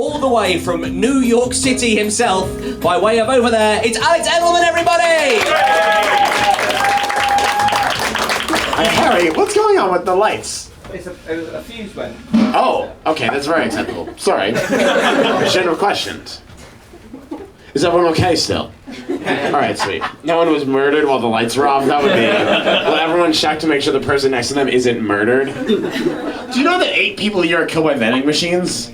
all the way from New York City himself, by way of over there, it's Alex Edelman, everybody! Harry, what's going on with the lights? A fuse went. Oh, okay, that's very acceptable. Sorry. I shouldn't have questioned. Is everyone okay still? Alright, sweet. No one was murdered while the lights were off? That would be... Will everyone check to make sure the person next to them isn't murdered? Do you know that 8 people a year are killed by vending machines?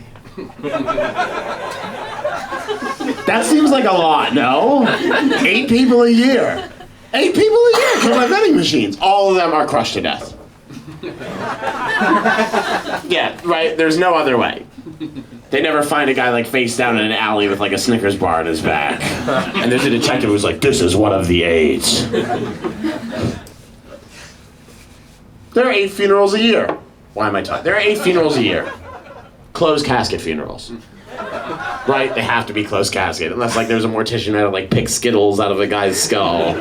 That seems like a lot, no? 8 people a year. 8 people a year killed by vending machines. All of them are crushed to death. Yeah, right? There's no other way. They never find a guy like face down in an alley with like a Snickers bar on his back. And there's a detective who's like, this is one of the 8. There are 8 funerals a year. Why am I talking? There are 8 funerals a year. Closed casket funerals. Right? They have to be closed casket. Unless like there's a mortician that'll like pick Skittles out of a guy's skull.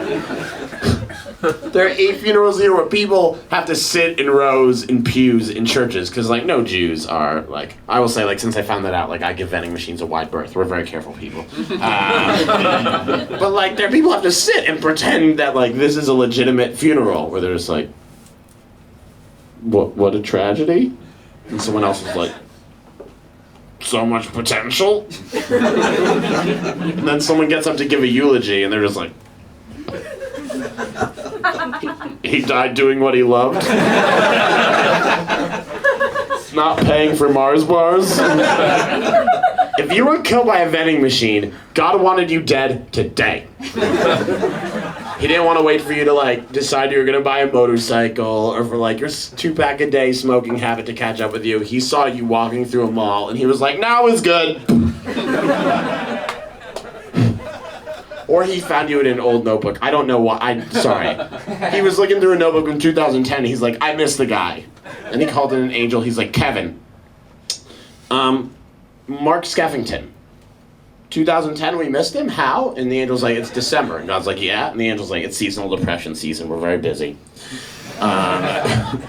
There are 8 funerals a year where people have to sit in rows in pews in churches, because like no Jews are like, I will say like since I found that out, like I give vending machines a wide berth. We're very careful people. But like there are people who have to sit and pretend that like this is a legitimate funeral where they're just like, what a tragedy? And someone else is like, so much potential? And then someone gets up to give a eulogy and they're just like, he died doing what he loved. Not paying for Mars bars. If you were killed by a vending machine, God wanted you dead today. He didn't want to wait for you to like decide you were gonna buy a motorcycle or for like your 2-pack a day smoking habit to catch up with you. He saw you walking through a mall and he was like, now is good. Or he found you in an old notebook. I don't know why. I'm sorry. He was looking through a notebook in 2010. He's like, I missed the guy. And he called in an angel. He's like, Kevin. Mark Skeffington. 2010, we missed him? How? And the angel's like, it's December. And God's like, yeah. And the angel's like, it's seasonal depression season. We're very busy. And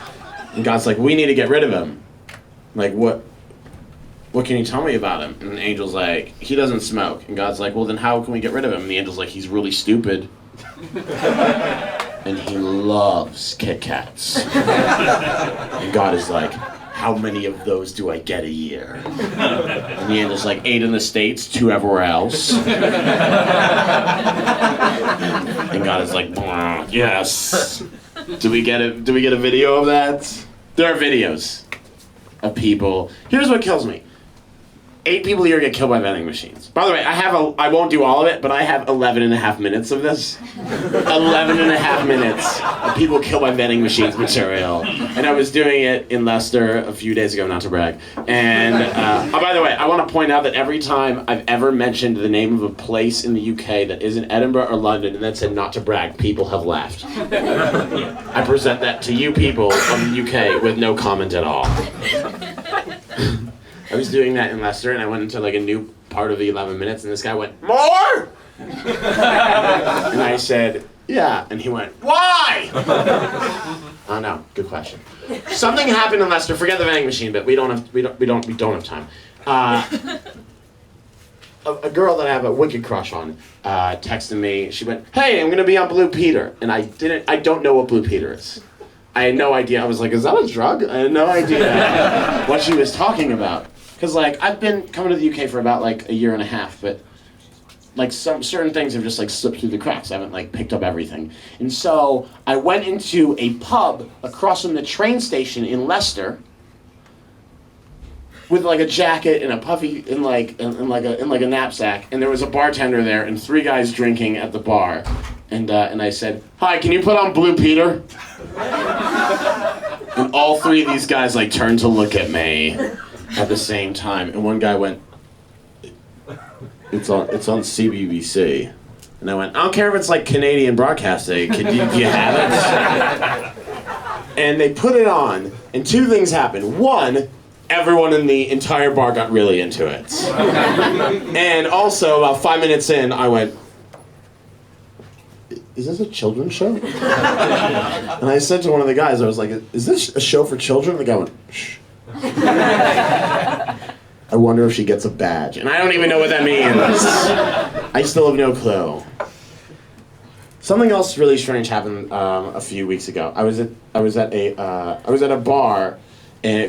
God's like, we need to get rid of him. Like, what can you tell me about him? And the angel's like, he doesn't smoke. And God's like, well, then how can we get rid of him? And the angel's like, he's really stupid. And he loves Kit Kats. And God is like, how many of those do I get a year? And the angel's like, 8 in the States, 2 everywhere else. And God is like, yes. Do we get a video of that? There are videos of people. Here's what kills me. 8 people a year get killed by vending machines. By the way, I won't do all of it, but I have 11.5 minutes of this. 11.5 minutes of people killed by vending machines material. And I was doing it in Leicester a few days ago, not to brag. And, oh, by the way, I want to point out that every time I've ever mentioned the name of a place in the UK that isn't Edinburgh or London and that said not to brag, people have laughed. I present that to you people of the UK with no comment at all. I was doing that in Leicester, and I went into like a new part of the 11 minutes, and this guy went, more? And I said, yeah, and he went, why? Oh no, good question. Something happened in Leicester. Forget the vending machine, but we don't have time. A girl that I have a wicked crush on texted me. She went, hey, I'm gonna be on Blue Peter, and I don't know what Blue Peter is. I had no idea. I was like, is that a drug? I had no idea what she was talking about. Because, like, I've been coming to the UK for about, like, a year and a half, but, like, some certain things have just, like, slipped through the cracks. I haven't, like, picked up everything. And so I went into a pub across from the train station in Leicester with, like, a jacket and a puffy, in like a knapsack, and there was a bartender there and 3 guys drinking at the bar. And I said, hi, can you put on Blue Peter? And all 3 of these guys, like, turned to look at me at the same time, and one guy went, it's on CBBC. And I went, I don't care if it's like Canadian Broadcasting, do you have it? And they put it on, and 2 things happened. 1, everyone in the entire bar got really into it. And also, about 5 minutes in, I went, is this a children's show? And I said to one of the guys, I was like, is this a show for children? And the guy went, shh. I wonder if she gets a badge. And I don't even know what that means. I still have no clue. Something else really strange happened a few weeks ago. I was at a bar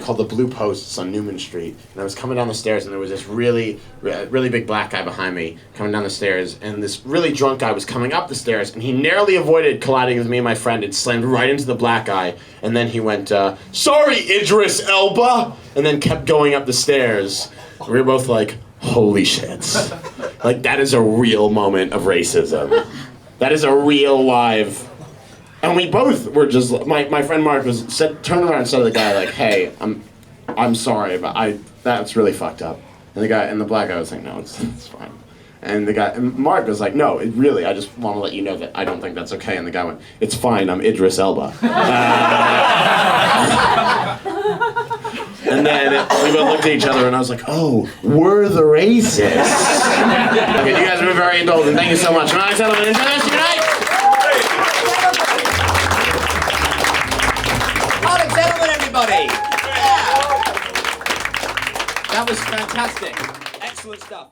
called the Blue Posts on Newman Street, and I was coming down the stairs, and there was this really big black guy behind me coming down the stairs, and this really drunk guy was coming up the stairs, and he narrowly avoided colliding with me and my friend and slammed right into the black guy, and then he went, "Sorry, Idris Elba," and then kept going up the stairs. We were both like, holy shit. Like, that is a real moment of racism. That is a real live... And we both were just, my friend Mark turned around and said to the guy, like, "Hey, I'm sorry, but that's really fucked up." And the black guy was like, "No, it's fine." And Mark was like, "No, really, I just want to let you know that I don't think that's okay." And the guy went, "It's fine, I'm Idris Elba." And then we both looked at each other and I was like, "Oh, we're the racists." Okay, you guys have been very indulgent. Thank you so much. Alex Edelman, enjoy the rest of your night. Alex Edelman, everybody! Yeah! That was fantastic. Excellent stuff.